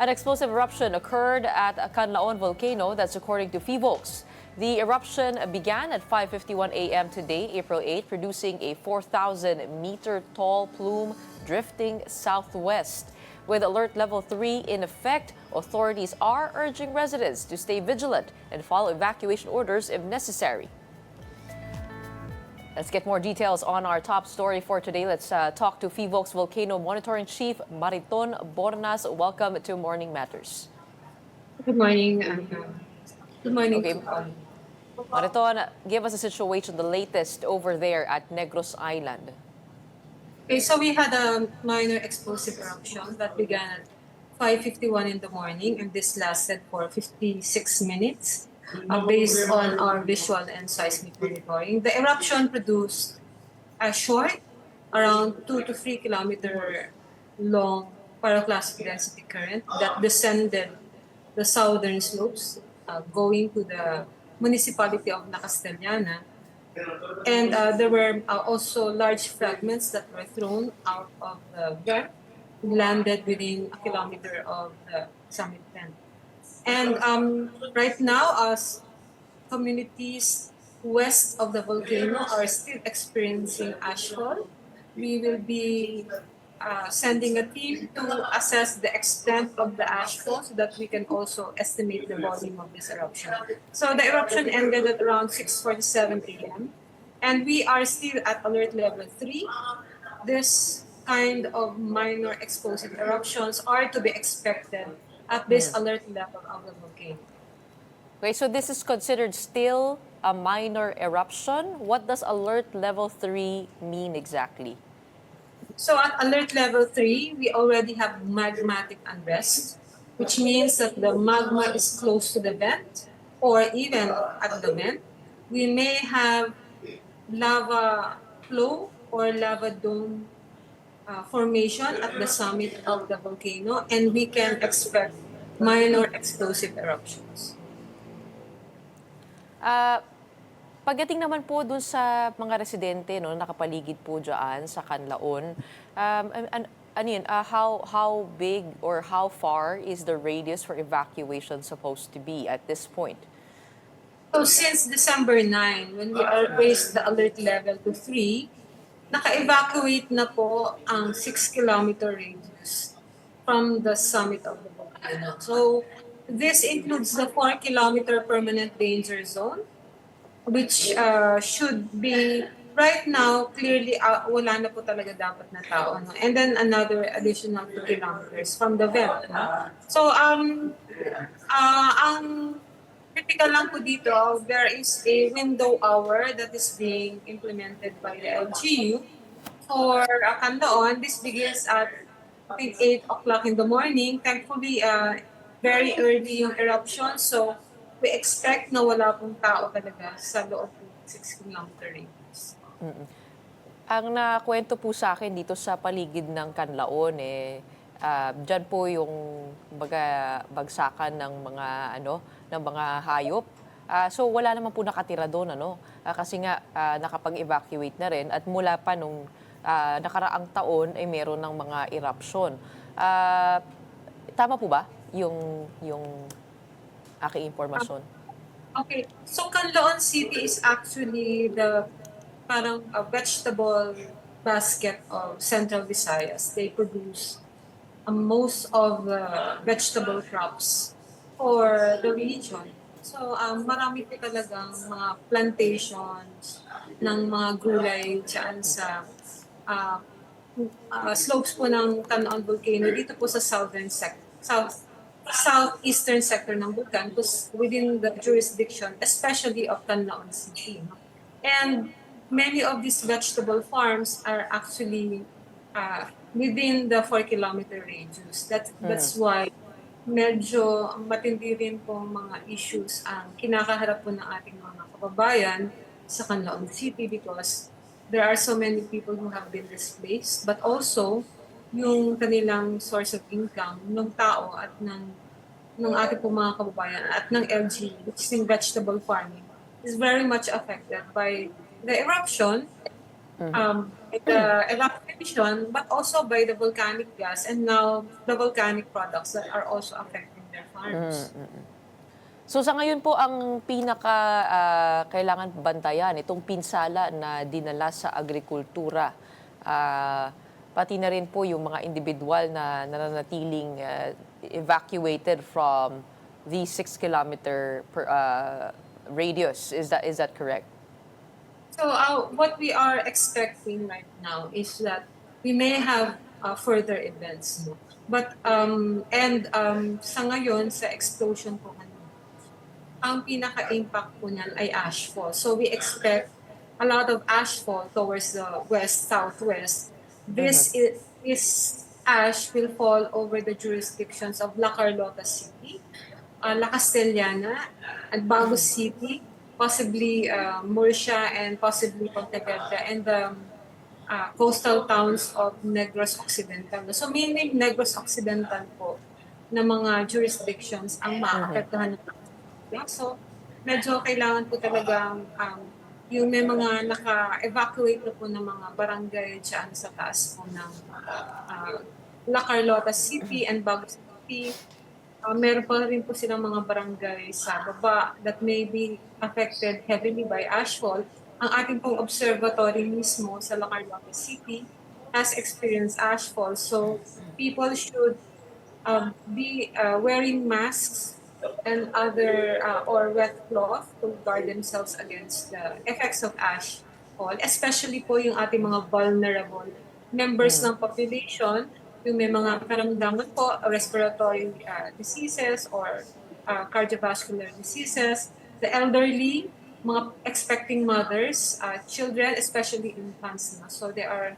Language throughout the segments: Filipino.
An explosive eruption occurred at Kanlaon Volcano, that's according to PHIVOLCS. The eruption began at 5:51 a.m. today, April 8, producing a 4,000-meter tall plume drifting southwest. With alert level 3 in effect, authorities are urging residents to stay vigilant and follow evacuation orders if necessary. Let's get more details on our top story for today. Let's talk to PHIVOLCS Volcano Monitoring Chief Mariton Bornas. Welcome to Morning Matters. Good morning. Good morning Okay. to all. Mariton, give us a situation, the latest over there at Negros Island. Okay, so we had a minor explosive eruption that began at 5:51 in the morning, and this lasted for 56 minutes. Based on our visual and seismic monitoring, the eruption produced a short, around 2 to 3 kilometer long pyroclastic density current that descended the southern slopes, going to the municipality of La Castellana. And there were also large fragments that were thrown out of the ground, landed within a kilometer of the summit vent. And right now, as communities west of the volcano are still experiencing ashfall, we will be sending a team to assess the extent of the ashfall so that we can also estimate the volume of this eruption. So the eruption ended at around 6:47 a.m. and we are still at alert level 3. This kind of minor explosive eruptions are to be expected at this alert level of the volcano. Okay, so this is considered still a minor eruption. What does alert level 3 mean exactly? So at alert level 3, we already have magmatic unrest, which means that the magma is close to the vent or even at the vent. We may have lava flow or lava dome formation at the summit of the volcano, and we can expect minor explosive eruptions. Pagdating naman po dun sa mga residente, no, nakapaligid po dyan sa Canlaon, how big or how far is the radius for evacuation supposed to be at this point? So since December 9, when we raised the alert level to 3, naka-evacuate na po ang 6-kilometer radius from the summit of the volcano. So this includes the 4-kilometer permanent danger zone, which should be right now clearly wala na po talaga dapat na tao. No? And then another additional 2 kilometers from the vent. No? So ang critical lang po dito, there is a window hour that is being implemented by the LGU for Canlaon. This begins at 8 o'clock in the morning. Thankfully, very early yung eruption, so we expect na wala pong tao talaga sa loob ng 6-kilometer radius. Ang nakwento po sa akin dito sa paligid ng Canlaon, dyan po yung bagsakan ng mga hayop. So wala naman po nakatira doon, kasi nga nakapag-evacuate na rin at mula pa nung nakaraang taon ay meron ng mga eruption. Tama po ba yung aking impormasyon? Okay, so Canlaon City is actually the parang a vegetable basket of Central Visayas. They produce most of the vegetable crops for the region. So marami po talagang mga plantations ng mga gulay dyan sa slopes po ng Kanlaon Volcano dito po sa southeastern sector ng Vulcan, within the jurisdiction, especially of Kanlaon City. And many of these vegetable farms are actually within the 4-kilometer radius. That's why medyo matindi rin pong mga issues ang kinakaharap po ng ating mga kababayan sa Canlaon City because there are so many people who have been displaced, but also yung kanilang source of income ng tao at ng ating po mga kababayan at ng LG, which is in vegetable farming, is very much affected by the eruption by the evacuation, but also by the volcanic gas and now the volcanic products that are also affecting their farms. So sa ngayon po ang pinaka kailangan bantayan itong pinsala na dinala sa agrikultura. Ah, pati na rin po yung mga individual na nananatiling evacuated from the 6 kilometer radius. Is that correct? So what we are expecting right now is that we may have further events. No? But sa ngayon sa explosion po kanina, ang pinaka-impact po niyan ay ashfall. So we expect a lot of ashfall towards the west southwest. This ash will fall over the jurisdictions of La Carlota City, La Castellana, and Bago City, possibly Murcia, and possibly Pontevedra, and the coastal towns of Negros Occidental. So meaning Negros Occidental po na mga jurisdictions ang maapektuhan ng so medyo kailangan po talagang yung may mga naka-evacuate na po ng mga barangay dyan sa taas po ng La Carlota City and Bago City. Meron pa rin po silang mga barangay sa baba that may be affected heavily by ashfall. Ang ating pong observatory mismo sa La Carlota City has experienced ashfall. So people should be wearing masks and other or wet cloth to guard themselves against the effects of ashfall, especially po yung ating mga vulnerable members ng population, yung may mga karamdaman po, respiratory diseases or cardiovascular diseases, the elderly, mga expecting mothers, children, especially infants na. So they are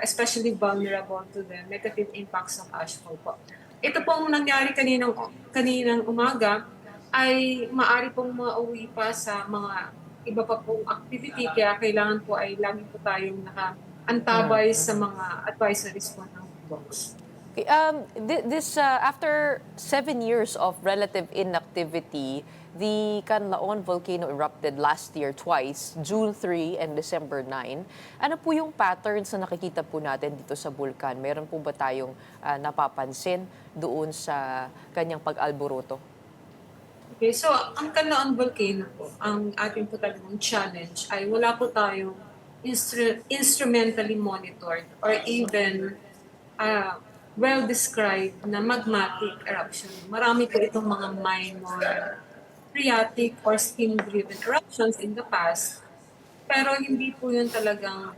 especially vulnerable to the negative impacts of ashfall po. Ito pong nangyari kaninang umaga ay maaari pong mauwi pa sa mga iba pa pong activity, kaya kailangan po ay lagi po tayong nakaantabay sa mga advisories po ng PHIVOLCS. Okay, after 7 years of relative inactivity, the Kanlaon Volcano erupted last year twice, June 3 and December 9. Ano po yung patterns na nakikita po natin dito sa bulkan? Meron po ba tayong napapansin doon sa kanyang pag-alboroto? Okay, so ang Kanlaon Volcano po, ang ating po talagang challenge ay wala po tayong instrumentally monitored or even well-described na magmatic eruption. Marami po itong mga minor phreatic or steam-driven eruptions in the past, pero hindi po yun talagang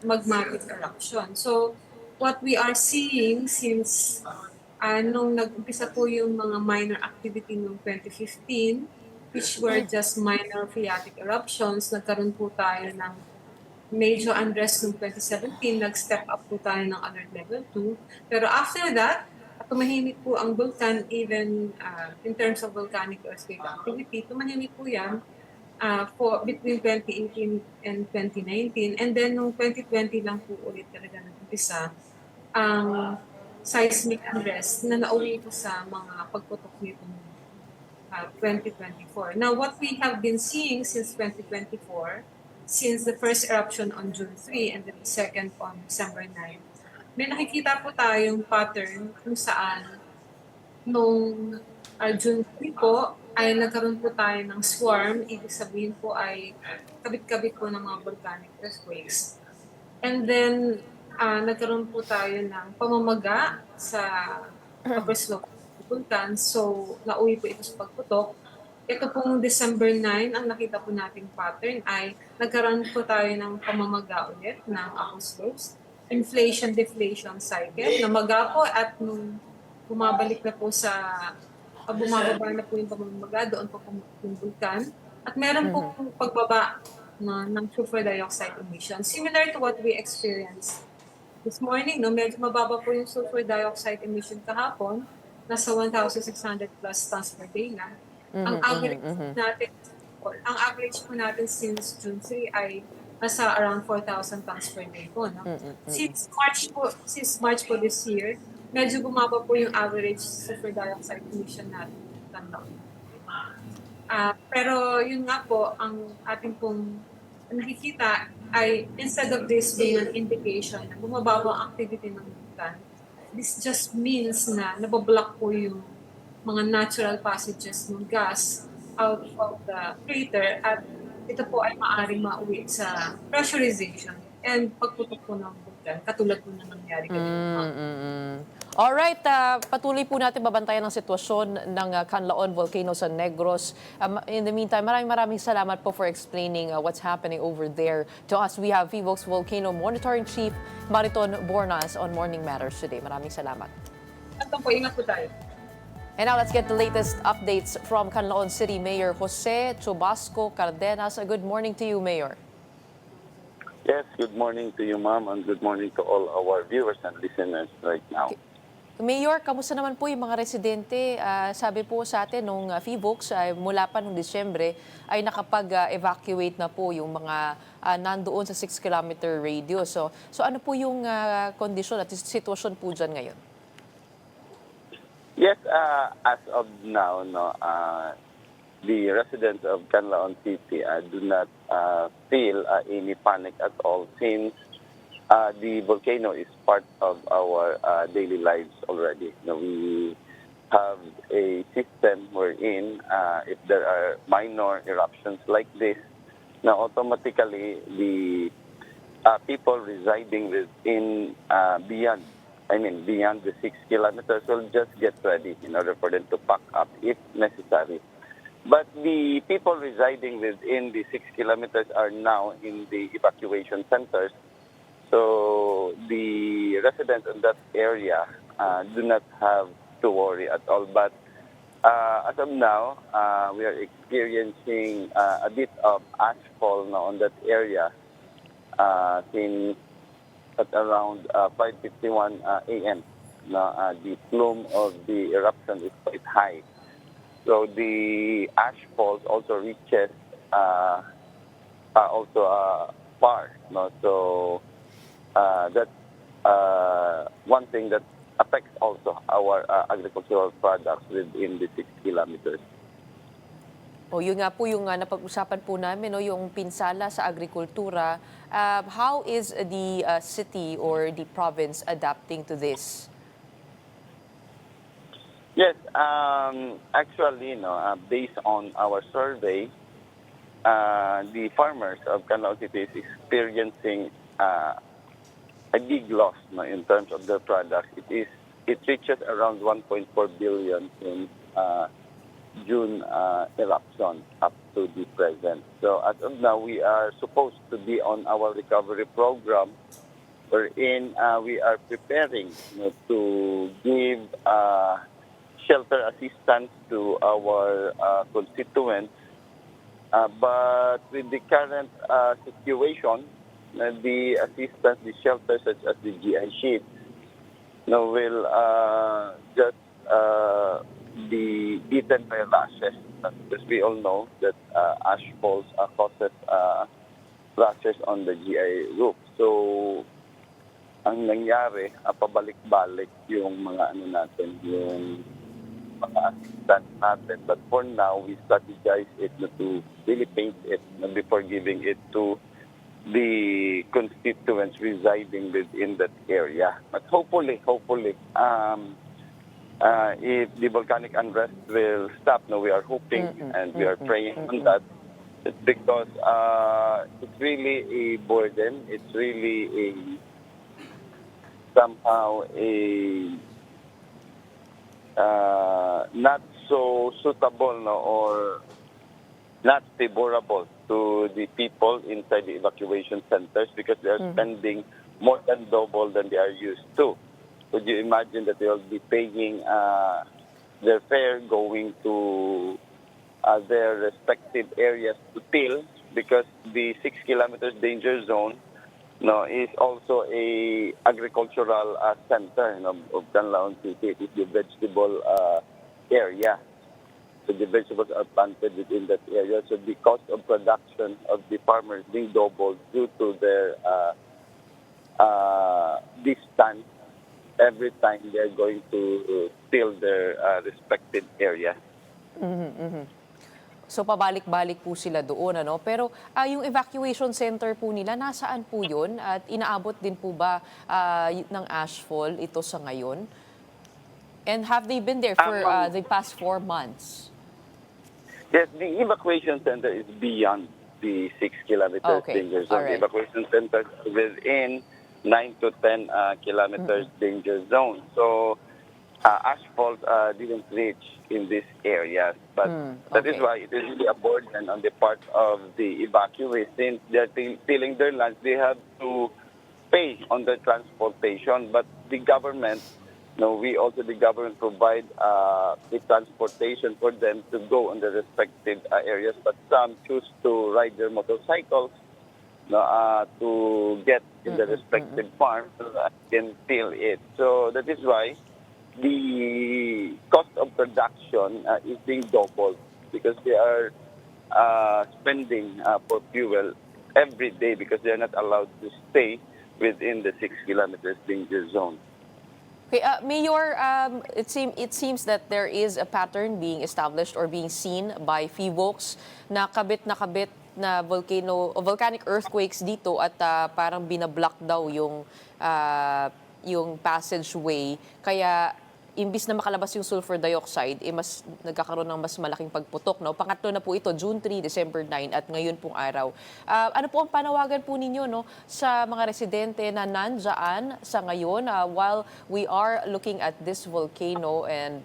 magmatic eruption. So, what we are seeing since nung nag-umpisa po yung mga minor activity noong 2015, which were just minor phreatic eruptions, nagkaroon po tayo ng major unrest noong 2017, nag-step up po tayo ng alert level 2. Pero after that, tumahimik po ang vulkan, even in terms of volcanic earthquake activity, tumahimik po yan for between 2018 and 2019. And then noong 2020 lang po ulit talaga nag-umpisa ang seismic unrest na nauwi po sa mga pagputok nito 2024. Now, what we have been seeing since 2024, since the first eruption on June 3 and then the second on December 9, may nakikita po tayong pattern kung saan nung June 3 po ay nagkaroon po tayo ng swarm, ibig sabihin po ay kabit-kabit po ng mga volcanic earthquakes. And then nagkaroon po tayo ng pamamaga sa upper slope ng vulkan, so nauwi po ito sa pagputok. Ito pong December 9, ang nakita po nating pattern ay nagkaroon po tayo ng pamamaga ulit ng upper slopes, inflation-deflation cycle, na maga po at nung bumabalik na po sa, bumababa na po yung pamamaga, doon po yung vulkan. At meron po pagbaba ng sulfur dioxide emission. Similar to what we experienced this morning, no? Medyo mababa po yung sulfur dioxide emission kahapon, nasa 1,600 plus tons per day na. Ang average po natin since June 3 ay nasa around 4,000 tons per day po. No? Since March po this year, medyo bumaba po yung average sulfur dioxide emission natin. Pero yun nga po, ang ating pong nakikita instead of this being an indication na bumababa ang activity ng vulkan, this just means na nabablock po yung mga natural passages ng gas out of the crater at ito po ay maaaring mauwi sa pressurization and pagputok po ng vulkan, katulad po na nangyari kanina. Alright, patuloy po natin babantayan ang sitwasyon ng Kanlaon Volcano sa Negros. In the meantime, maraming salamat po for explaining what's happening over there. To us, we have PHIVOLCS Volcano Monitoring Chief Mariton Bornas on Morning Matters today. Maraming salamat. At po, ingat po tayo. And now let's get the latest updates from Canlaon City Mayor Jose Chubasco Cardenas. Good morning to you, Mayor. Yes, good morning to you, ma'am, and good morning to all our viewers and listeners right now. Mayor, kamusta naman po yung mga residente? Sabi po sa atin nung PHIVOLCS mula pa nung Disyembre ay nakapag-evacuate na po yung mga nandoon sa 6-kilometer radius. So ano po yung kondisyon at sitwasyon po dyan ngayon? Yes, as of now, the residents of Canlaon City do not feel any panic at all since the volcano is part of our daily lives already. We have a system wherein if there are minor eruptions like this, now automatically the people residing within beyond the 6 kilometers will just get ready in order for them to pack up if necessary. But the people residing within the 6 kilometers are now in the evacuation centers. So the residents in that area do not have to worry at all. But as of now, we are experiencing a bit of ashfall now on that area since at around 5:51 a.m. The plume of the eruption is quite high. So the ashfall also reaches far. So that's one thing that affects also our agricultural products within the 6 kilometers. Yun nga po yung napag-usapan po namin, yung pinsala sa agrikultura. How is the city or the province adapting to this? Yes, actually, based on our survey, the farmers of Canlaon City is experiencing a big loss in terms of their products. It reaches around 1.4 billion in June eruption up to the present. So as of now, we are supposed to be on our recovery program, wherein we are preparing to give shelter assistance to our constituents. But with the current situation, the assistance, the shelters such as the GI sheet, will just be eaten by rashes. Because we all know that ashfalls causes rashes on the GI roof. So, ang nangyari, pabalik-balik yung mga yung mga assistance natin. But for now, we strategize it to really paint it before giving it to the constituents residing within that area. But hopefully, if the volcanic unrest will stop, we are hoping and we are praying on that. It's because it's really a burden. It's really somehow not so suitable or not favorable to the people inside the evacuation centers because they are spending more than double than they are used to. Could you imagine that they will be paying their fare going to their respective areas to till, because the 6 kilometers danger zone is also a agricultural center of Kanlaon City. It is the vegetable area. So the vegetables are planted within that area. So the cost of production of the farmers being doubled due to their distance every time they are going to till their respective area. So pabalik-balik po sila doon, ano? Pero yung evacuation center po nila, nasaan po yun? At inaabot din po ba ng Ashfall ito sa ngayon? And have they been there for the past 4 months? Yes, the evacuation center is beyond the 6 kilometers Okay, danger zone. all right. The evacuation center is within 9 to 10 kilometers danger zone. So, Ashfall didn't reach in these areas. But that is okay. why it is really a burden on the part of the evacuees. Since they're stealing their lands, they have to pay on their transportation. But the government, the government provide the transportation for them to go on the respective areas. But some choose to ride their motorcycles to get in the respective farm so that they can feel it. So that is why the cost of production is being doubled because they are spending for fuel every day because they are not allowed to stay within the 6 kilometers danger zone. Okay, Mayor, it seems that there is a pattern being established or being seen by PHIVOLCS na kabit na volcanic earthquakes dito at parang binablock daw yung passageway. Kaya imbis na makalabas yung sulfur dioxide, mas nagkakaroon ng mas malaking pagputok. No? Pangatlo na po ito, June 3, December 9 at ngayon pong araw. Ano po ang panawagan po ninyo sa mga residente na nandyan sa ngayon while we are looking at this volcano and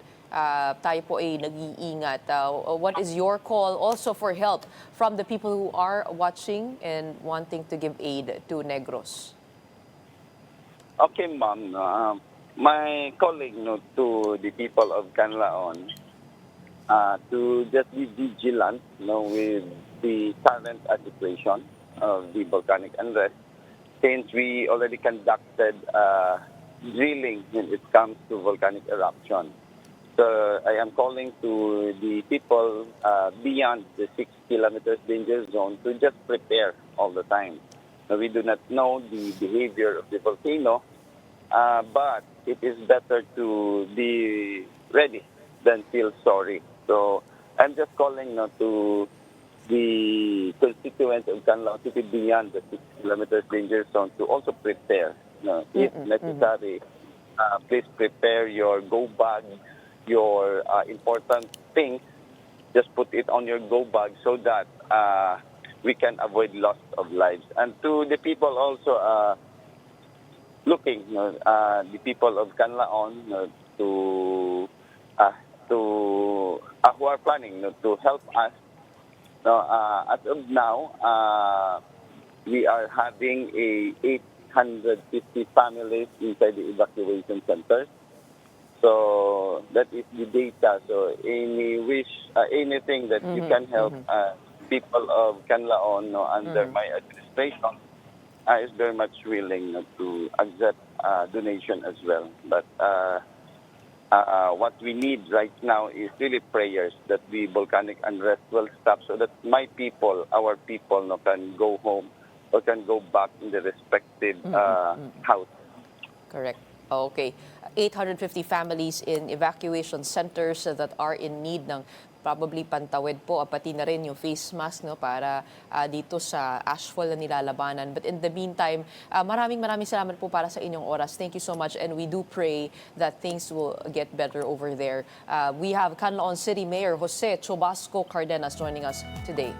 tayo po ay nag-iingat? What is your call also for help from the people who are watching and wanting to give aid to Negros? Okay, ma'am. My calling to the people of Canlaon to just be vigilant with the current situation of the volcanic unrest since we already conducted drilling when it comes to volcanic eruption. So I am calling to the people beyond the 6 kilometers danger zone to just prepare all the time. Now, we do not know the behavior of the volcano, but it is better to be ready than feel sorry. So I'm just calling to the constituents of Canlaon City beyond the 6 kilometers danger zone to also prepare. If necessary, please prepare your go bag, your important things. Just put it on your go bag so that we can avoid loss of lives. And to the people also looking, the people of Canlaon who are planning to help us. As of now, we are having 850 families inside the evacuation centers. So that is the data. So anything that you can help people of Canlaon under my administration is very much willing to accept donation as well. But what we need right now is really prayers that the volcanic unrest will stop so that my people, our people, can go home or can go back in the respective house. Correct. Okay. 850 families in evacuation centers that are in need ng probably pantawid po, pati na rin yung face mask para dito sa Ashfall na nilalabanan. But in the meantime, maraming salamat po para sa inyong oras. Thank you so much, and we do pray that things will get better over there. We have Kanlaon City Mayor Jose Chubasco Cardenas joining us today.